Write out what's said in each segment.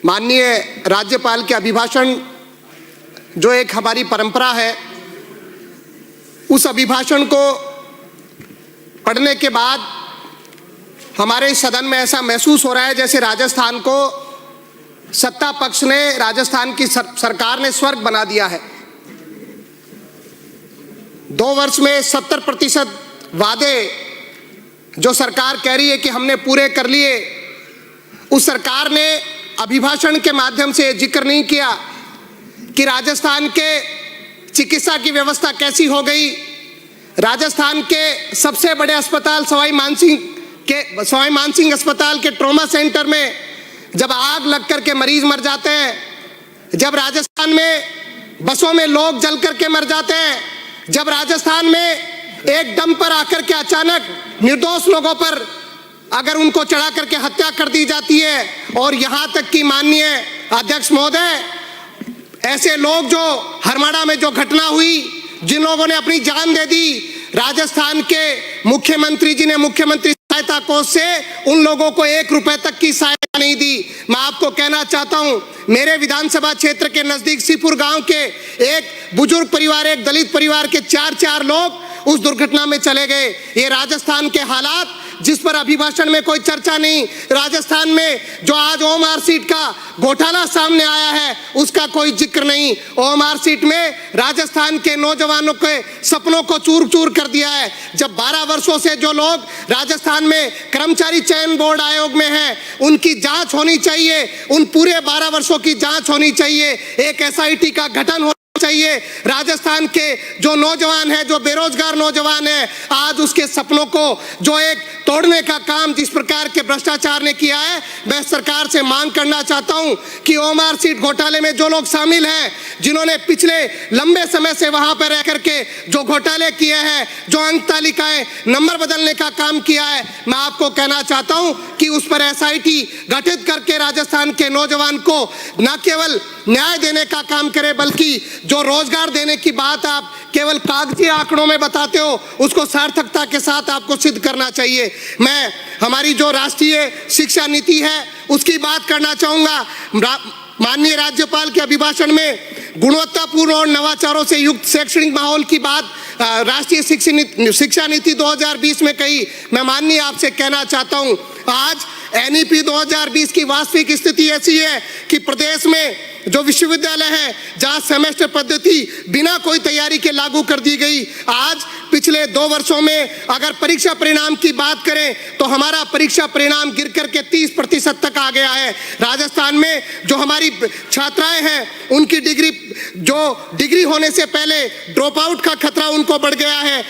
माननीय राज्यपाल के अभिभाषण जो एक हमारी परंपरा है, उस अभिभाषण को पढ़ने के बाद हमारे सदन में ऐसा महसूस हो रहा है जैसे राजस्थान को सत्ता पक्ष ने, राजस्थान की सरकार ने स्वर्ग बना दिया है। 2 वर्ष में 70% वादे जो सरकार कह रही है कि हमने पूरे कर लिए, उस सरकार ने अभिभाषण के माध्यम से जिक्र नहीं किया कि राजस्थान के चिकित्सा की व्यवस्था कैसी हो गई। राजस्थान के सबसे बड़े अस्पताल सवाई मानसिंह अस्पताल के ट्रॉमा सेंटर में जब आग लग कर के मरीज मर जाते हैं, जब राजस्थान में बसों में लोग जल कर के मर जाते हैं, जब राजस्थान में एक दम पर आकर के अचानक निर्दोष लोगों पर अगर उनको चढ़ा करके हत्या कर दी जाती है, और यहाँ तक कि माननीय अध्यक्ष महोदय, ऐसे लोग जो हरमाड़ा में जो घटना हुई, जिन लोगों ने अपनी जान दे दी, राजस्थान के मुख्यमंत्री जी ने मुख्यमंत्री सहायता कोष से उन लोगों को 1 रुपए तक की सहायता नहीं दी। मैं आपको कहना चाहता हूं, मेरे विधानसभा क्षेत्र के नजदीक सीपुर गांव के एक बुजुर्ग परिवार, एक दलित परिवार के 4 लोग उस दुर्घटना में चले गए। ये राजस्थान के हालात जिस पर अभिभाषण में कोई चर्चा नहीं, राजस्थान में जो आज ओमआर सीट का घोटाला सामने आया है उसका कोई जिक्र नहीं। ओमआर सीट में राजस्थान के नौजवानों के सपनों को चूर चूर कर दिया है। जब 12 वर्षों से जो लोग राजस्थान में कर्मचारी चयन बोर्ड आयोग में हैं, उनकी जांच होनी चाहिए, उन पूरे 12 वर्षों की जांच होनी चाहिए, एक SIT का गठन चाहिए। राजस्थान के जो नौजवान हैं, जो बेरोजगार नौजवान हैं, आज उसके सपनों को जो एक तोड़ने का काम जिस प्रकार के भ्रष्टाचार ने किया है, मैं सरकार से मांग करना चाहता हूं कि ओमआर सीट घोटाले में जो लोग शामिल हैं, जिन्होंने पिछले लंबे समय से वहां पर रह करके जो घोटाले किए हैं, जो अंक तालिकाएं नंबर बदलने का काम किया है, मैं आपको कहना चाहता हूं कि उस पर SIT गठित करके राजस्थान के नौजवान को न केवल न्याय देने का काम करे, बल्कि जो रोजगार देने की बात आप केवल कागजी आंकड़ों में बताते हो, उसको सार्थकता के साथ आपको सिद्ध करना चाहिए। मैं हमारी जो राष्ट्रीय शिक्षा नीति है उसकी बात करना चाहूंगा। माननीय राज्यपाल के अभिभाषण में गुणवत्तापूर्ण और नवाचारों से युक्त शैक्षणिक माहौल की बात राष्ट्रीय शिक्षा नीति 2020 में कही। मैं माननीय आपसे कहना चाहता हूं, आज NEP 2020 की वास्तविक स्थिति ऐसी है कि प्रदेश में जो विश्वविद्यालय है, जहां सेमेस्टर पद्धति बिना कोई तैयारी के लागू कर दी गई। आज पिछले 2 वर्षों में अगर परीक्षा परिणाम की बात करें तो हमारा परीक्षा परिणाम गिर करके 30% तक आ गया है। राजस्थान में जो हमारी छात्राएं हैं, उनकी डिग्री होने से पहले ड्रॉप आउट का खतरा उनको बढ़ गया है।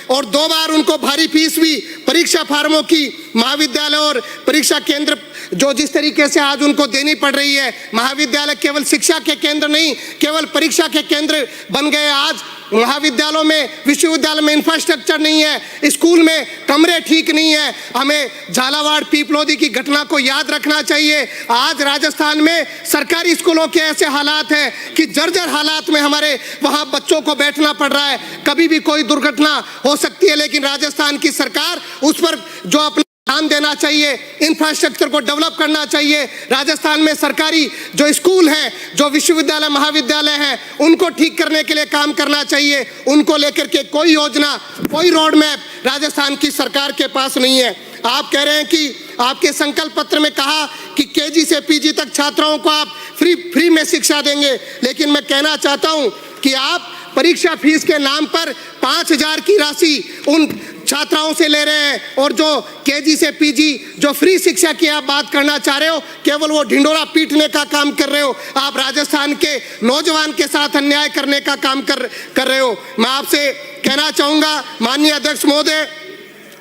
और 2 बार उनको भारी फीस भी परीक्षा फार्मों की महाविद्यालय और परीक्षा केंद्र जो जिस तरीके से आज उनको देनी पड़ रही है। महाविद्यालय केवल शिक्षा के केंद्र नहीं, केवल परीक्षा के केंद्र बन गए। आज महाविद्यालयों में, विश्वविद्यालय में इंफ्रास्ट्रक्चर नहीं है, स्कूल में कमरे ठीक नहीं है। हमें झालावाड़ पीपलोदी की घटना को याद रखना चाहिए। आज राजस्थान में सरकारी स्कूलों के ऐसे हालात हैं कि जर्जर हालात में हमारे वहां बच्चों को बैठना पड़ रहा है। कभी भी कोई दुर्घटना हो सकती है, लेकिन राजस्थान की सरकार उस पर जो अपना ध्यान देना चाहिए, इंफ्रास्ट्रक्चर को डेवलप करना चाहिए। राजस्थान में सरकारी जो स्कूल हैं, जो विश्वविद्यालय महाविद्यालय हैं, उनको ठीक करने के लिए काम करना चाहिए। उनको लेकर के कोई योजना, कोई रोड मैप राजस्थान की सरकार के पास नहीं है। आप कह रहे हैं कि आपके संकल्प पत्र में कहा कि KG से PG तक छात्राओं को आप फ्री में शिक्षा देंगे, लेकिन मैं कहना चाहता हूं कि आप परीक्षा फीस के नाम पर 5,000 की राशि उन छात्राओं से ले रहे हैं, और जो KG से PG जो फ्री शिक्षा की आप बात करना चाह रहे हो, केवल वो ढिंडोरा पीटने का काम कर रहे हो। आप राजस्थान के नौजवान के साथ अन्याय करने का काम कर रहे हो। मैं आपसे कहना चाहूंगा माननीय अध्यक्ष महोदय,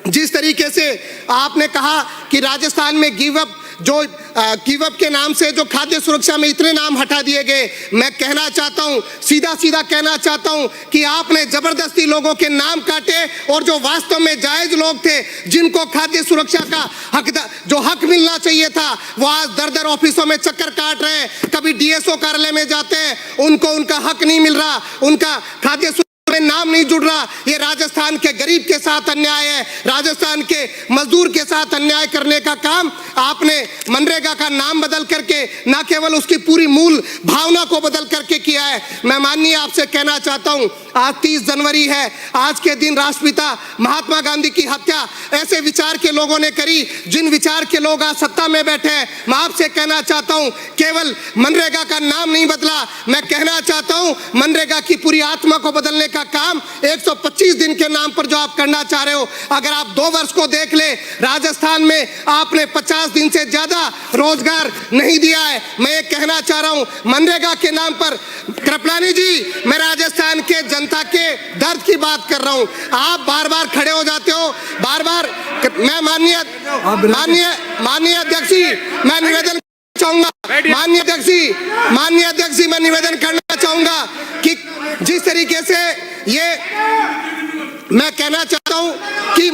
जिस तरीके से आपने कहा कि राजस्थान में गिव अप के नाम से जो खाद्य सुरक्षा में इतने नाम हटा दिए गए, मैं कहना चाहता हूं, सीधा कहना चाहता हूं कि आपने जबरदस्ती लोगों के नाम काटे, और जो वास्तव में जायज लोग थे, जिनको खाद्य सुरक्षा का जो हक मिलना चाहिए था, वो आज दर ऑफिसों में चक्कर काट रहे हैं। कभी DSO कार्यालय में जाते हैं, उनको उनका हक नहीं मिल रहा, उनका खाद्य में नाम नहीं जुड़ रहा। ये राजस्थान के गरीब के साथ अन्याय है, राजस्थान के मजदूर के साथ अन्याय करने का काम आपने मनरेगा का नाम बदल करके, ना केवल उसकी पूरी मूल भावना को बदल करके किया है। मैं माननीय आपसे कहना चाहता हूं, आज 30 जनवरी है, आज के दिन राष्ट्रपिता महात्मा गांधी की हत्या ऐसे विचार के लोगों ने करी जिन विचार के लोग आज सत्ता में बैठे हैं। मैं आपसे कहना चाहता हूं, केवल मनरेगा का नाम नहीं बदला, मैं कहना चाहता हूं मनरेगा की पूरी आत्मा को बदलने का काम 125 दिन के नाम पर जो आप करना चाह रहे हो, अगर आप 2 वर्ष को देख ले, राजस्थान में आपने 50 दिन से ज्यादा रोजगार नहीं दिया है। मैं ये कहना चाह रहा हूं मनरेगा के नाम पर, कृपलानी जी, मैं राजस्थान के जनता के दर्द की बात कर रहा हूं। आप बार बार खड़े हो जाते हो, बार बार। मैं माननीय अध्यक्ष जी, मैं निवेदन चाहूंगा, माननीय अध्यक्ष जी, मैं निवेदन करना चाहूंगा कि जिस तरीके से ये मैं कहना चाहता हूं कि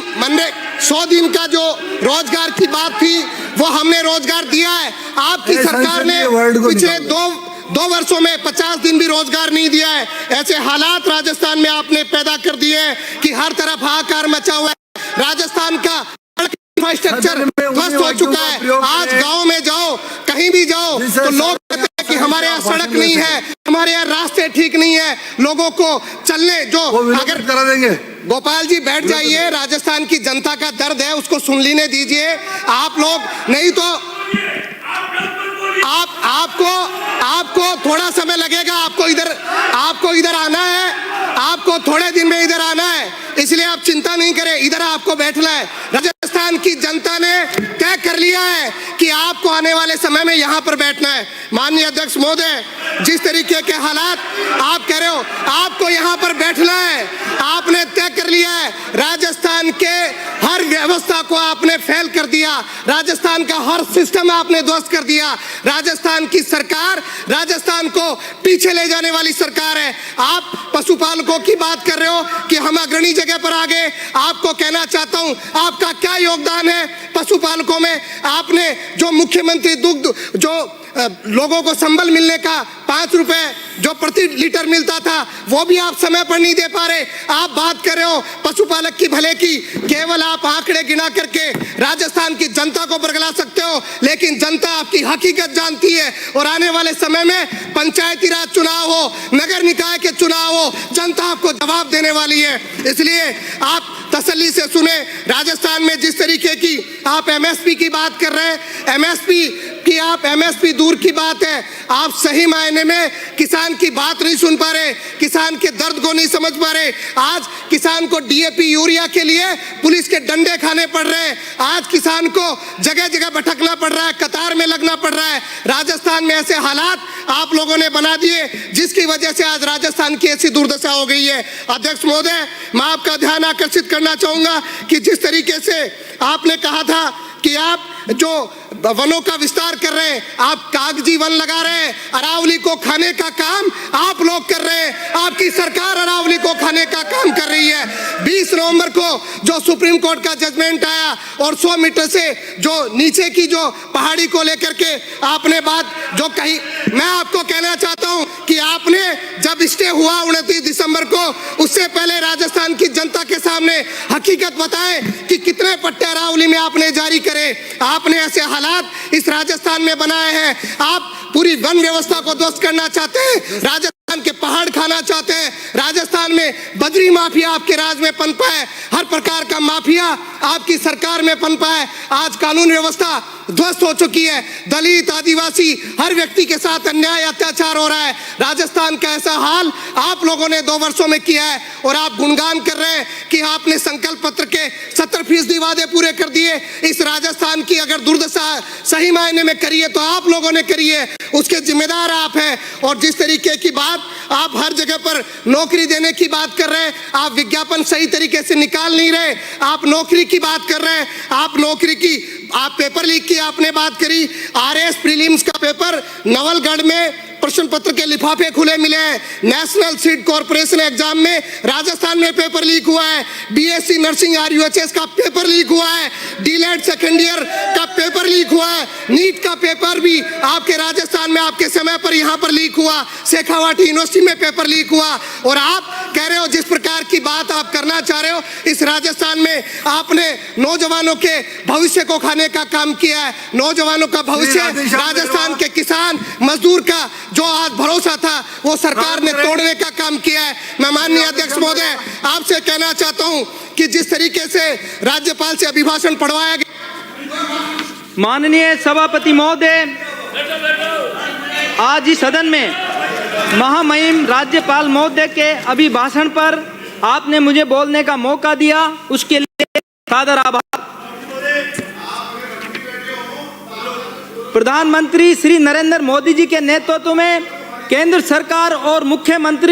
100 दिन का जो रोजगार की बात थी वो हमने रोजगार दिया है। आपकी सरकार ने पिछले दो वर्षों में 50 दिन भी रोजगार नहीं दिया है। ऐसे हालात राजस्थान में आपने पैदा कर दिए हैं कि हर तरफ हाहाकार मचा हुआ है। राजस्थान का इंफ्रास्ट्रक्चर ध्वस्त हो चुका है। आज गांव में जाओ, कहीं भी जाओ तो लोग कहते हैं कि हमारे यहाँ सड़क नहीं है, हमारे यहाँ रास्ते ठीक नहीं है, लोगों को चलने जो अगर करा देंगे। गोपाल जी बैठ जाइए, राजस्थान की जनता का दर्द है, उसको सुन लेने दीजिए। आप लोग नहीं तो आपको थोड़ा समय लगेगा, आपको इधर आना है, आपको थोड़े दिन में इधर आना है, इसलिए आप चिंता नहीं करें, इधर आपको बैठना है। राजस्थान की जनता ने तय कर लिया है कि आपको आने वाले समय में यहाँ पर बैठना है। माननीय अध्यक्ष महोदय, जिस तरीके के हालात आप कह रहे हो, आपको यहाँ पर बैठना है, आपने तय कर लिया है। राजस्थान के हर व्यवस्था को आपने फेल कर दिया, राजस्थान का हर सिस्टम आपने ध्वस्त कर दिया। राजस्थान की सरकार राजस्थान को पीछे ले जाने वाली सरकार है। आप पशुपालकों की बात कर रहे हो कि हम अग्रणी जगह पर आ गए। आपको कहना चाहता हूं, आपका क्या योगदान है पशुपालकों में? आपने जो मुख्यमंत्री दुग्ध, जो लोगों को संबल मिलने का 5 रुपए जो प्रति लीटर मिलता था, वो भी आप समय पर नहीं दे पा रहे। आप बात कर रहे हो पशुपालक की भले की, केवल आप आंकड़े गिना करके राजस्थान की जनता को बरगला सकते हो, लेकिन जनता आपकी हकीकत जानती है। और आने वाले समय में पंचायती राज चुनाव हो, नगर निकाय के चुनाव हो, जनता आपको जवाब देने वाली है। इसलिए आप तसल्ली से सुने। राजस्थान में जिस तरीके की आप एमएसपी की बात कर रहे हैं, एमएसपी दूर की बात है, आप सही मायने में किसान की बात नहीं सुन पा रहे, किसान के दर्द को नहीं समझ पा रहे। आज किसान को डीएपी यूरिया के लिए पुलिस के डंडे खाने पड़ रहे हैं, आज किसान को जगह जगह भटकना पड़ रहा है, कतार में लगना पड़ रहा है। राजस्थान में ऐसे हालात आप लोगों ने बना दिए जिसकी वजह से आज राजस्थान की ऐसी दुर्दशा हो गई है। अध्यक्ष महोदय, मैं आपका ध्यान आकर्षित करना चाहूंगा कि जिस तरीके से आपने कहा था कि आप जो वनों का विस्तार कर रहे हैं, आप कागजी वन लगा रहे हैं, अरावली को खाने का काम आप लोग कर रहे हैं। आपकी सरकार अरावली को खाने का काम कर रही है। 20 नवंबर को जो सुप्रीम कोर्ट का जजमेंट आया और 100 मीटर से जो नीचे की जो पहाड़ी को लेकर के आपने बात जो कही, मैं आपको कहना चाहता हूं कि आपने जब स्टे हुआ 29 दिसंबर को, उससे पहले राजस्थान की जनता के सामने हकीकत बताएं कि कितने पट्टे अरावली में आपने जारी करे। आपने ऐसे हालात इस राजस्थान में बनाए हैं। आप पूरी वन व्यवस्था को ध्वस्त करना चाहते हैं, राजस्थान के पहाड़ खाना चाहते हैं। राजस्थान में बजरी माफिया आपके राज में पनपा है, हर प्रकार का माफिया आपकी सरकार में पनपा है। आज कानून व्यवस्था ध्वस्त हो चुकी है, दलित आदिवासी हर व्यक्ति के साथ अन्याय अत्याचार हो रहा है। राजस्थान का ऐसा हाल आप लोगों ने 2 वर्षों में किया है और आप गुणगान कर रहे हैं कि आपने संकल्प पत्र के 70% वादे पूरे कर दिए। इस राजस्थान की अगर दुर्दशा सही मायने में करी है तो आप लोगों ने करी है, उसके जिम्मेदार आप हैं। और जिस तरीके की बात आप हर जगह पर नौकरी देने की बात कर रहे हैं, आप विज्ञापन सही तरीके से निकाल नहीं रहे, आप नौकरी की बात कर रहे हैं, आप नौकरी की, आप पेपर लीक की आपने बात करी। आरएस प्रीलिम्स का पेपर नवलगढ़ में प्रश्न पत्र के लिफाफे खुले मिले हैं। नेशनल सीड कॉर्पोरेशन एग्जाम में राजस्थान में पेपर लीक हुआ है, बीएससी नर्सिंग आरयूएचएस का पेपर लीक हुआ है, डीलेट सेकेंड ईयर का पेपर लीक हुआ है, नीट का पेपर भी आपके राजस्थान में आपके समय पर यहाँ पर लीक हुआ, शेखावाटी यूनिवर्सिटी में पेपर लीक हुआ। और आप कह रहे हो जिस प्रकार की बात आप करना चाह रहे हो, इस राजस्थान में आपने नौजवानों के भविष्य को खाने का काम किया है। नौजवानों का भविष्य, राजस्थान के किसान मजदूर का जो आज भरोसा था वो सरकार ने तोड़ने का काम किया है। मैं माननीय अध्यक्ष महोदय आपसे कहना चाहता हूं कि जिस तरीके से राज्यपाल से अभिभाषण पढ़वाया गया। माननीय सभापति महोदय, आज इस सदन में महामहिम राज्यपाल महोदय के अभिभाषण पर आपने मुझे बोलने का मौका दिया, उसके लिए सादर आभार। प्रधानमंत्री श्री नरेंद्र मोदी जी के नेतृत्व में केंद्र सरकार और मुख्यमंत्री